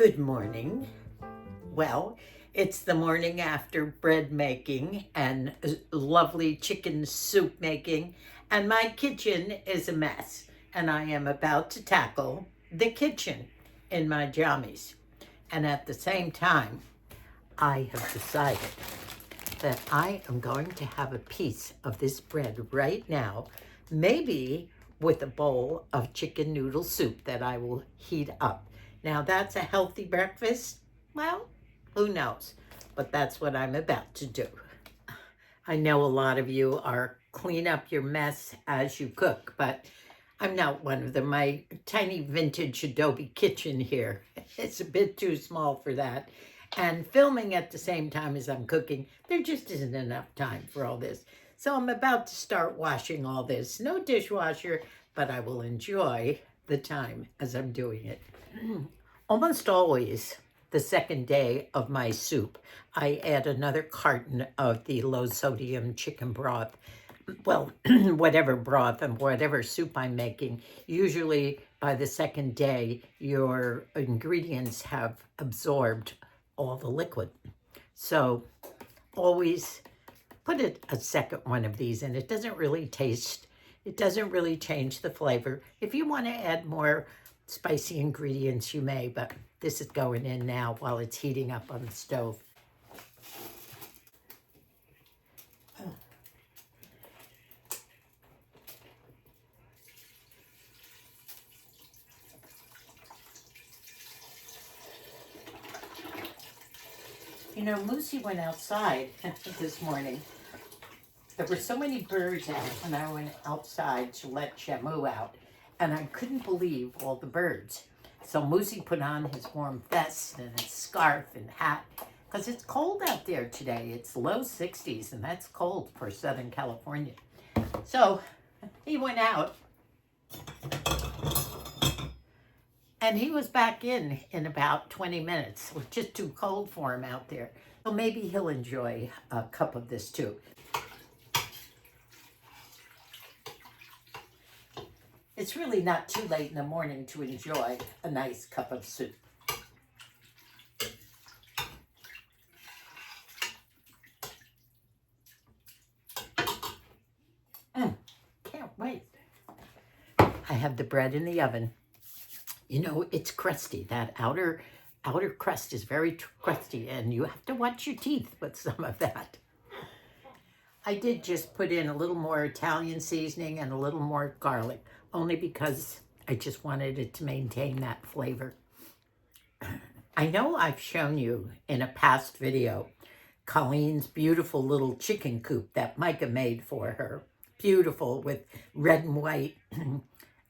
Good morning. Well, it's the morning after bread making and lovely chicken soup making, and my kitchen is a mess, and I am about to tackle the kitchen in my jammies. And at the same time, I have decided that I am going to have a piece of this bread right now, maybe with a bowl of chicken noodle soup that I will heat up. Now that's a healthy breakfast? Well, who knows? But that's what I'm about to do. I know a lot of you are clean up your mess as you cook, but I'm not one of them. My tiny vintage Adobe kitchen here, it's a bit too small for that. And filming at the same time as I'm cooking, there just isn't enough time for all this. So I'm about to start washing all this. No dishwasher, but I will enjoy the time as I'm doing it. Almost always, the second day of my soup, I add another carton of the low sodium chicken broth. Well, whatever broth and whatever soup I'm making, usually by the second day, your ingredients have absorbed all the liquid. So always put a second one of these in. It doesn't really taste, it doesn't really change the flavor. If you want to add more spicy ingredients, you may, but this is going in now while it's heating up on the stove. You know, Moosie went outside this morning. There were so many birds out when I went outside to let Shamu out, and I couldn't believe all the birds. So Moosie put on his warm vest and his scarf and hat, because it's cold out there today. It's low 60s, and that's cold for Southern California. So he went out, and he was back in about 20 minutes. It was just too cold for him out there. So maybe he'll enjoy a cup of this too. It's really not too late in the morning to enjoy a nice cup of soup. Can't wait. I have the bread in the oven. You know, it's crusty. That outer crust is very crusty, and you have to watch your teeth with some of that. I did just put in a little more Italian seasoning and a little more garlic, only because I just wanted it to maintain that flavor. I know I've shown you in a past video Colleen's beautiful little chicken coop that Micah made for her. Beautiful, with red and white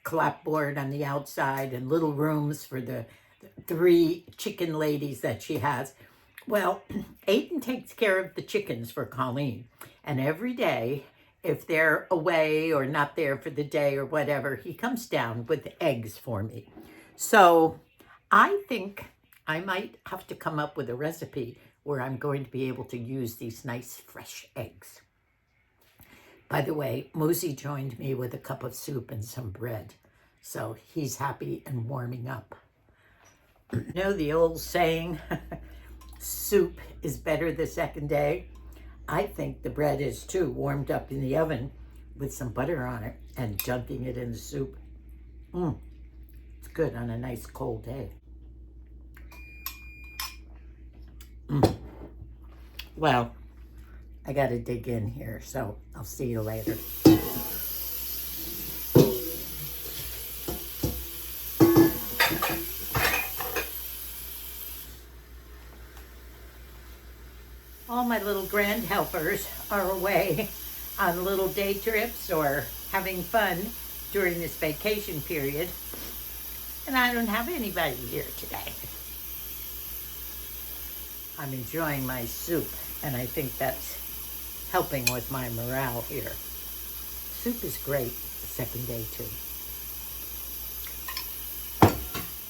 clapboard on the outside and little rooms for the 3 chicken ladies that she has. Well, Aiden takes care of the chickens for Colleen, and every day, if they're away or not there for the day or whatever, he comes down with eggs for me. So I think I might have to come up with a recipe where I'm going to be able to use these nice fresh eggs. By the way, Moosie joined me with a cup of soup and some bread, so he's happy and warming up. You know the old saying, soup is better the second day? I think the bread is too, warmed up in the oven with some butter on it and dunking it in the soup. It's good on a nice cold day. Well, I gotta dig in here, so I'll see you later. All my little grand helpers are away on little day trips or having fun during this vacation period, and I don't have anybody here today. I'm enjoying my soup, and I think that's helping with my morale here. Soup is great the second day too.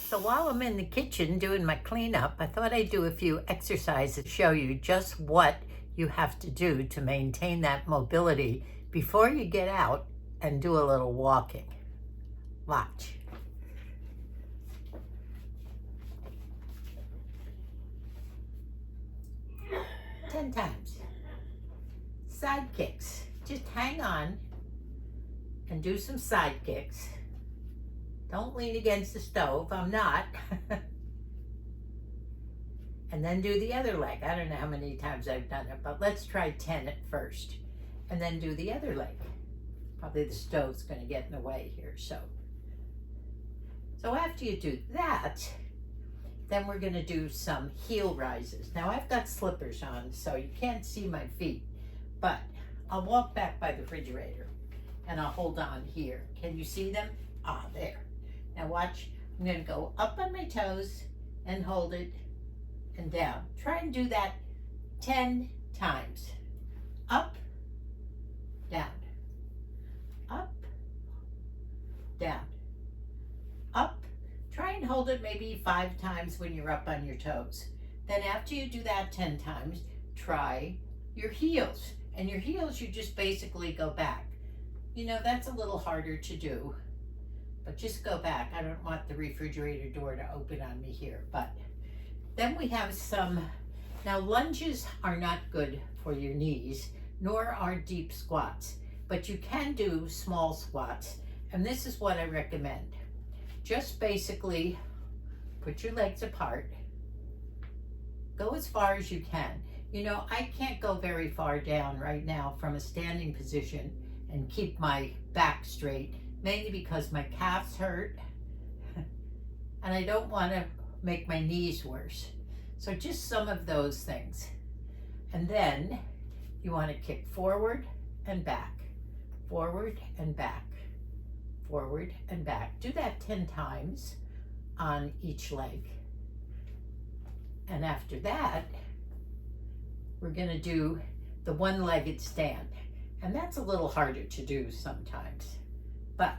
So while I'm in the kitchen doing my cleanup, I thought I'd do a few exercises to show you just what you have to do to maintain that mobility before you get out and do a little walking. Watch. 10 times. Side kicks. Just hang on and do some side kicks. Don't lean against the stove. I'm not. And then do the other leg. I don't know how many times I've done it, but let's try 10 at first. And then do the other leg. Probably the stove's going to get in the way here. So after you do that, then we're going to do some heel rises. Now I've got slippers on, so you can't see my feet, but I'll walk back by the refrigerator and I'll hold on here. Can you see them? Ah, there. Now watch. I'm going to go up on my toes and hold it and down. Try and do that 10 times. Up, down, up, down, up. Try and hold it maybe 5 times when you're up on your toes. Then after you do that 10 times, try your heels. And your heels, you just basically go back. You know, that's a little harder to do, but just go back. I don't want the refrigerator door to open on me here, but then we have some, now lunges are not good for your knees, nor are deep squats, but you can do small squats, and this is what I recommend. Just basically put your legs apart, go as far as you can. You know, I can't go very far down right now from a standing position and keep my back straight, mainly because my calves hurt, and I don't want to make my knees worse. So just some of those things. And then you want to kick forward and back, forward and back, forward and back. Do that 10 times on each leg. And after that, we're going to do the one-legged stand. And that's a little harder to do sometimes. But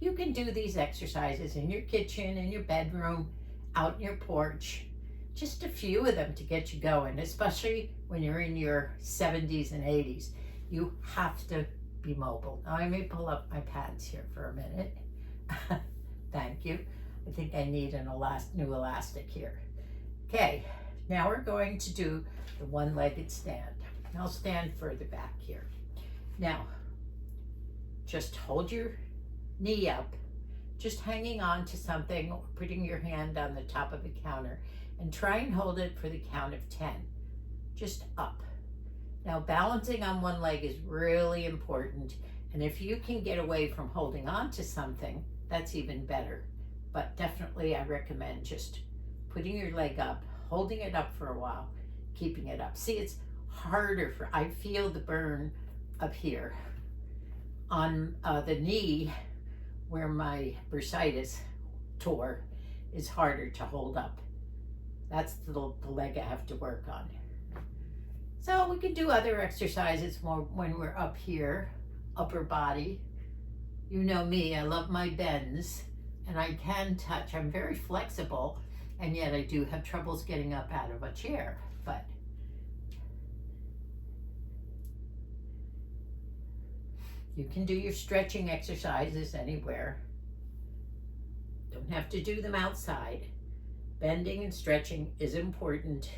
you can do these exercises in your kitchen, in your bedroom, out in your porch, just a few of them to get you going, especially when you're in your 70s and 80s. You have to be mobile. Now I may pull up my pants here for a minute. Thank you. I think I need an new elastic here. Okay, now we're going to do the one-legged stand. I'll stand further back here. Now, just hold your knee up, just hanging on to something or putting your hand on the top of the counter, and try and hold it for the count of 10, just up. Now balancing on one leg is really important, and if you can get away from holding on to something, that's even better. But definitely I recommend just putting your leg up, holding it up for a while, keeping it up. See, it's harder I feel the burn up here on the knee where my bursitis tore is harder to hold up. That's the leg I have to work on. So we can do other exercises more when we're up here, upper body. You know me, I love my bends, and I can touch. I'm very flexible, and yet I do have troubles getting up out of a chair. But you can do your stretching exercises anywhere. Don't have to do them outside. Bending and stretching is important.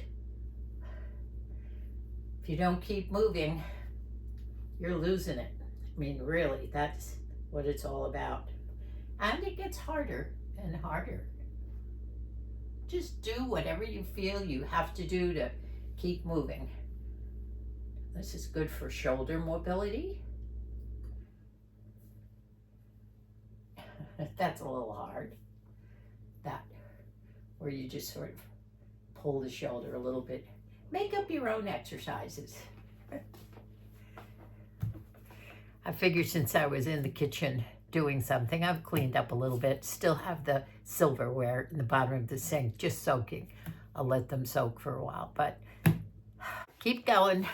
If you don't keep moving, you're losing it. I mean, really, that's what it's all about. And it gets harder and harder. Just do whatever you feel you have to do to keep moving. This is good for shoulder mobility. That's a little hard. That, where you just sort of pull the shoulder a little bit. Make up your own exercises. I figured since I was in the kitchen doing something, I've cleaned up a little bit. Still have the silverware in the bottom of the sink just soaking. I'll let them soak for a while, but keep going.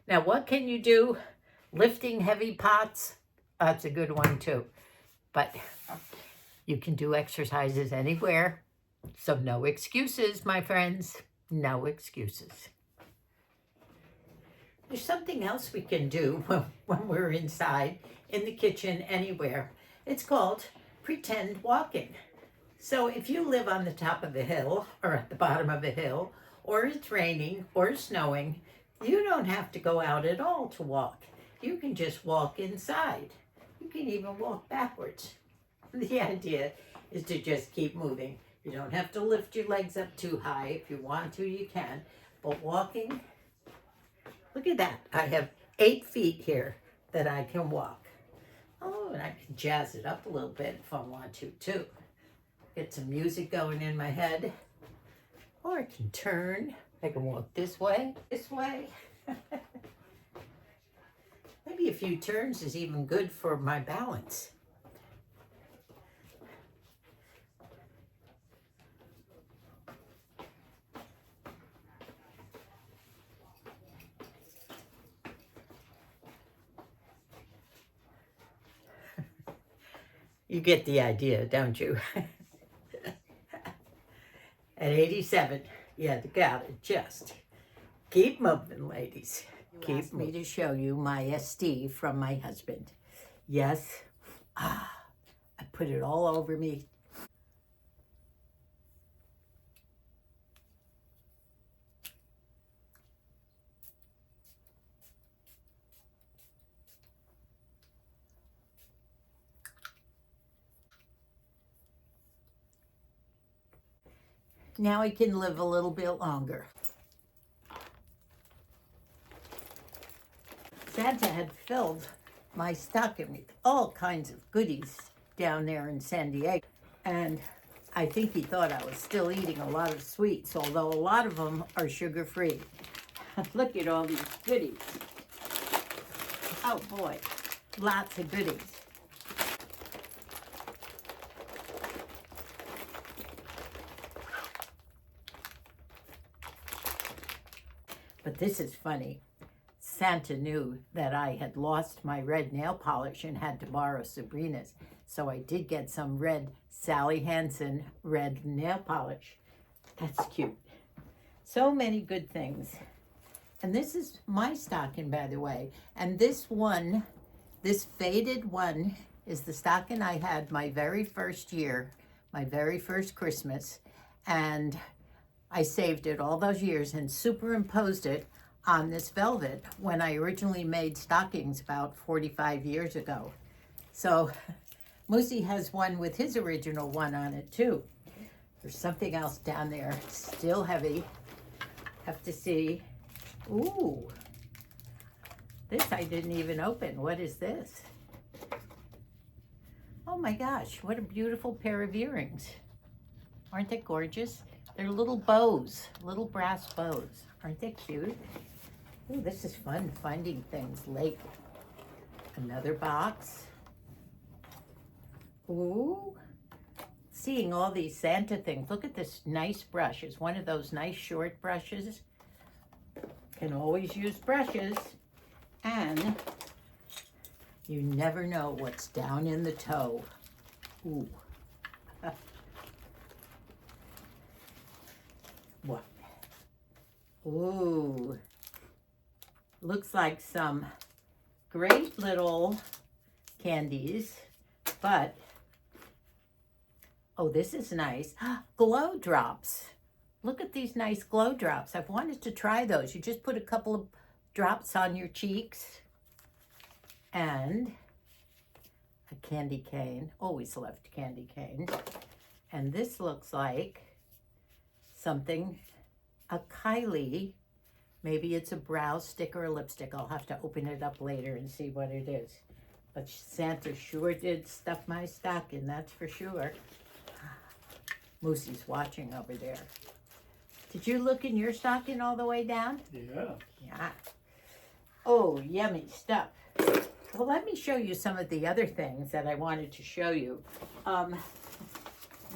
Now, what can you do? Lifting heavy pots, that's a good one too. But you can do exercises anywhere. So no excuses, my friends. No excuses. There's something else we can do when we're inside, in the kitchen, anywhere. It's called pretend walking. So if you live on the top of a hill or at the bottom of a hill, or it's raining or snowing, You don't have to go out at all to walk. You can just walk inside. You can even walk backwards. The idea is to just keep moving. You don't have to lift your legs up too high. If you want to, you can. But walking, look at that. I have 8 feet here that I can walk. Oh, and I can jazz it up a little bit if I want to, too. Get some music going in my head. Or I can turn. I can walk this way, this way. Maybe a few turns is even good for my balance. You get the idea, don't you? At 87, you gotta just keep moving, ladies. You asked me to show you my SD from my husband. Yes, I put it all over me. Now I can live a little bit longer. Santa had filled my stocking with all kinds of goodies down there in San Diego. And I think he thought I was still eating a lot of sweets, although a lot of them are sugar-free. Look at all these goodies. Oh boy, lots of goodies. But this is funny. Santa knew that I had lost my red nail polish and had to borrow Sabrina's. So I did get some red Sally Hansen red nail polish. That's cute. So many good things. And this is my stocking, by the way. And this one, this faded one, is the stocking I had my very first year, my very first Christmas. And I saved it all those years and superimposed it on this velvet when I originally made stockings about 45 years ago. So Moosie has one with his original one on it too. There's something else down there, still heavy. Have to see. Ooh, this I didn't even open. What is this? Oh my gosh, what a beautiful pair of earrings. Aren't they gorgeous? They're little bows, little brass bows. Aren't they cute? Ooh, this is fun, finding things late. Another box. Ooh, seeing all these Santa things. Look at this nice brush. It's one of those nice short brushes. Can always use brushes. And you never know what's down in the toe. Ooh. What? Ooh. Looks like some great little candies, but, oh, this is nice. Glow drops. Look at these nice glow drops. I've wanted to try those. You just put a couple of drops on your cheeks and a candy cane. Always loved candy canes. And this looks like something, a Kylie. Maybe it's a brow stick or a lipstick. I'll have to open it up later and see what it is. But Santa sure did stuff my stocking, that's for sure. Moosie's watching over there. Did you look in your stocking all the way down? Yeah. Yeah. Oh, yummy stuff. Well, let me show you some of the other things that I wanted to show you.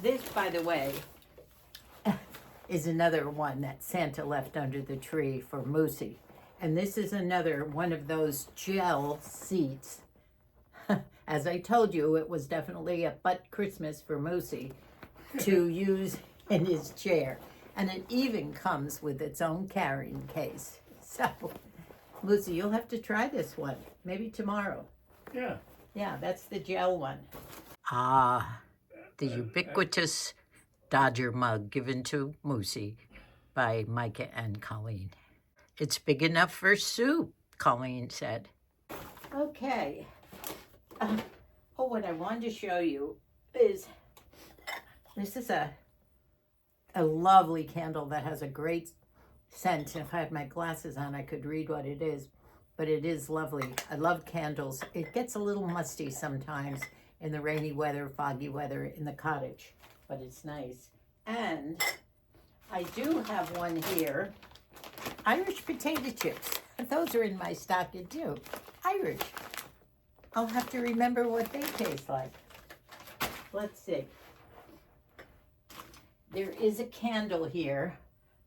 This, by the way, is another one that Santa left under the tree for Moosie. And this is another one of those gel seats. As I told you, it was definitely a butt Christmas for Moosie to use in his chair. And it even comes with its own carrying case. So, Moosie, you'll have to try this one. Maybe tomorrow. Yeah. Yeah, that's the gel one. Ah, the ubiquitous Dodger mug given to Moosie by Micah and Colleen. It's big enough for soup, Colleen said. Okay. What I wanted to show you is this is a lovely candle that has a great scent. If I had my glasses on, I could read what it is, but it is lovely. I love candles. It gets a little musty sometimes in the rainy weather, foggy weather in the cottage, but it's nice. And I do have one here, Irish potato chips. Those are in my stocking too. Irish. I'll have to remember what they taste like. Let's see. There is a candle here.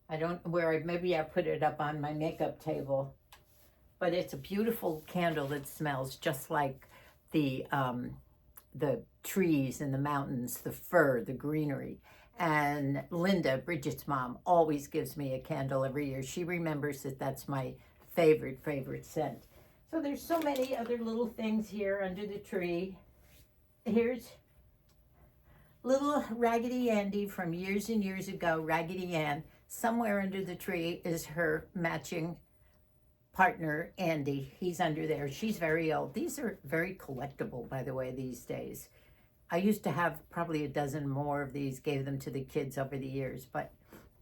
I don't maybe I put it up on my makeup table, but it's a beautiful candle that smells just like the trees and the mountains, the fir, the greenery. And Linda, Bridget's mom, always gives me a candle every year. She remembers that that's my favorite scent. So there's so many other little things here under the tree. Here's little Raggedy Andy from years and years ago, Raggedy Ann. Somewhere under the tree is her matching partner, Andy. He's under there. She's very old. These are very collectible, by the way, these days. I used to have probably a dozen more of these, gave them to the kids over the years, but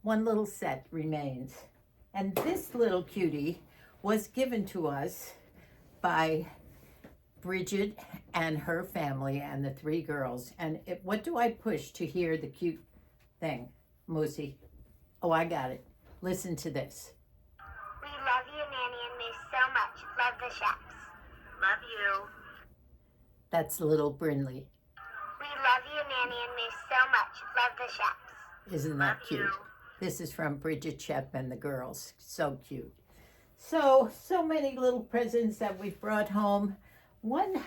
one little set remains. And this little cutie was given to us by Bridget and her family and the 3 girls. And what do I push to hear the cute thing, Moosie? Oh, I got it. Listen to this. We love you, Nanny and Moose, so much. Love the chefs. Love you. That's little Brinley. We love you, Nanny and Moose, so much. Love the chefs. Isn't that Love cute? you. This is from Bridget Shep and the girls. So cute. So many little presents that we've brought home. One,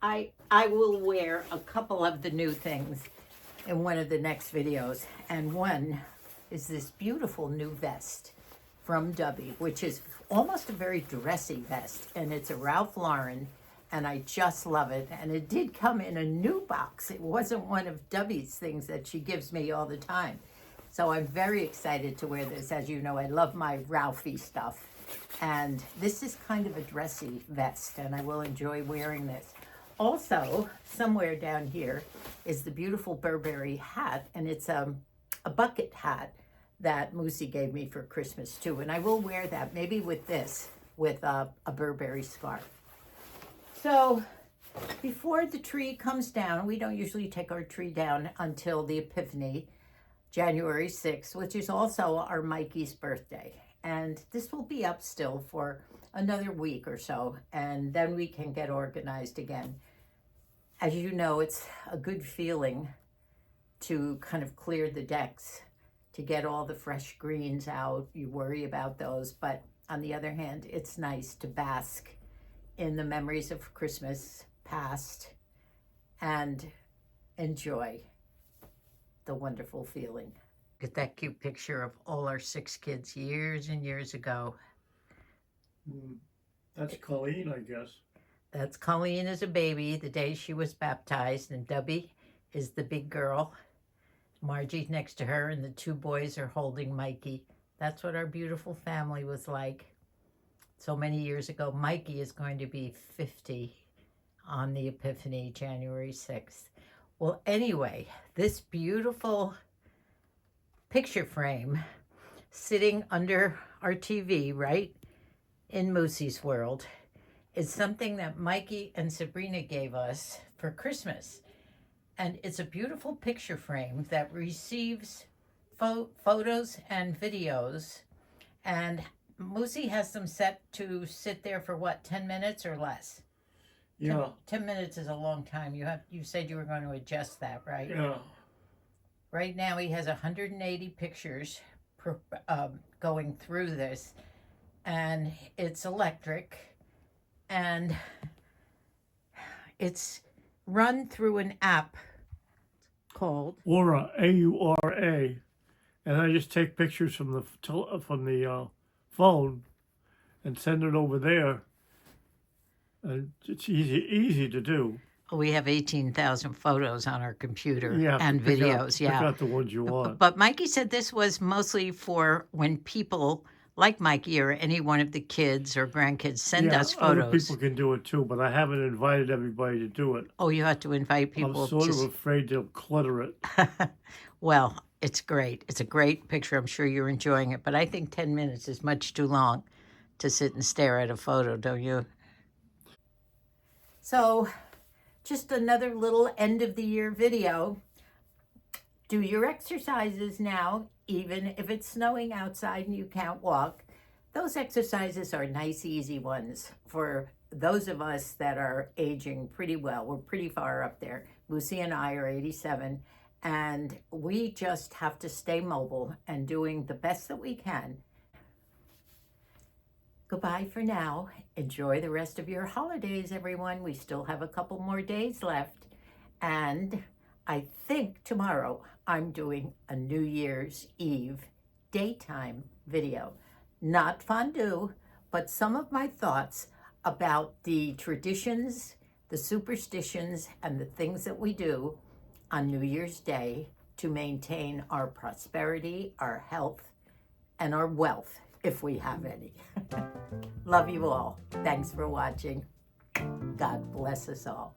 I will wear a couple of the new things in one of the next videos. And one is this beautiful new vest from Adobe, which is almost a very dressy vest. And it's a Ralph Lauren, and I just love it. And it did come in a new box. It wasn't one of Debbie's things that she gives me all the time. So I'm very excited to wear this. As you know, I love my Ralphie stuff. And this is kind of a dressy vest, and I will enjoy wearing this. Also, somewhere down here is the beautiful Burberry hat, and it's a bucket hat that Moosie gave me for Christmas too. And I will wear that, maybe with this, with a Burberry scarf. So before the tree comes down, we don't usually take our tree down until the Epiphany, January 6th, which is also our Mikey's birthday. And this will be up still for another week or so, and then we can get organized again. As you know, it's a good feeling to kind of clear the decks, to get all the fresh greens out. You worry about those, but on the other hand, it's nice to bask in the memories of Christmas past and enjoy the wonderful feeling. Look at that cute picture of all our 6 kids years and years ago. That's Colleen, I guess. That's Colleen as a baby, the day she was baptized, and Debbie is the big girl. Margie's next to her, and the 2 boys are holding Mikey. That's what our beautiful family was like so many years ago. Mikey is going to be 50 on the Epiphany, January 6th. Well, anyway, this beautiful picture frame sitting under our TV right in Moosie's world is something that Mikey and Sabrina gave us for Christmas. And it's a beautiful picture frame that receives photos and videos. And Moosie has them set to sit there for what, 10 minutes or less? Yeah. 10 minutes is a long time. You said you were going to adjust that, right? Yeah. Right now he has 180 pictures going through this, and it's electric, and it's run through an app called Aura, A-U-R-A, and I just take pictures from the phone and send it over there, and it's easy to do. We have 18,000 photos on our computer and Pick videos. out the ones you want. But Mikey said this was mostly for when people like Mikey or any one of the kids or grandkids, send us Other photos. people can do it too, but I haven't invited everybody to do it. Oh, you have to invite I'm people. sort of afraid they'll clutter it. Well, it's great. It's a great picture. I'm sure you're enjoying it, but I think 10 minutes is much too long to sit and stare at a photo, don't you? So, just another little end of the year video. Do your exercises now, even if it's snowing outside and you can't walk. Those exercises are nice, easy ones for those of us that are aging pretty well. We're pretty far up there. Moosie and I are 87, and we just have to stay mobile and doing the best that we can. Goodbye for now. Enjoy the rest of your holidays, everyone. We still have a couple more days left. And I think tomorrow I'm doing a New Year's Eve daytime video. Not fondue, but some of my thoughts about the traditions, the superstitions, and the things that we do on New Year's Day to maintain our prosperity, our health, and our wealth, if we have any. Love you all. Thanks for watching. God bless us all.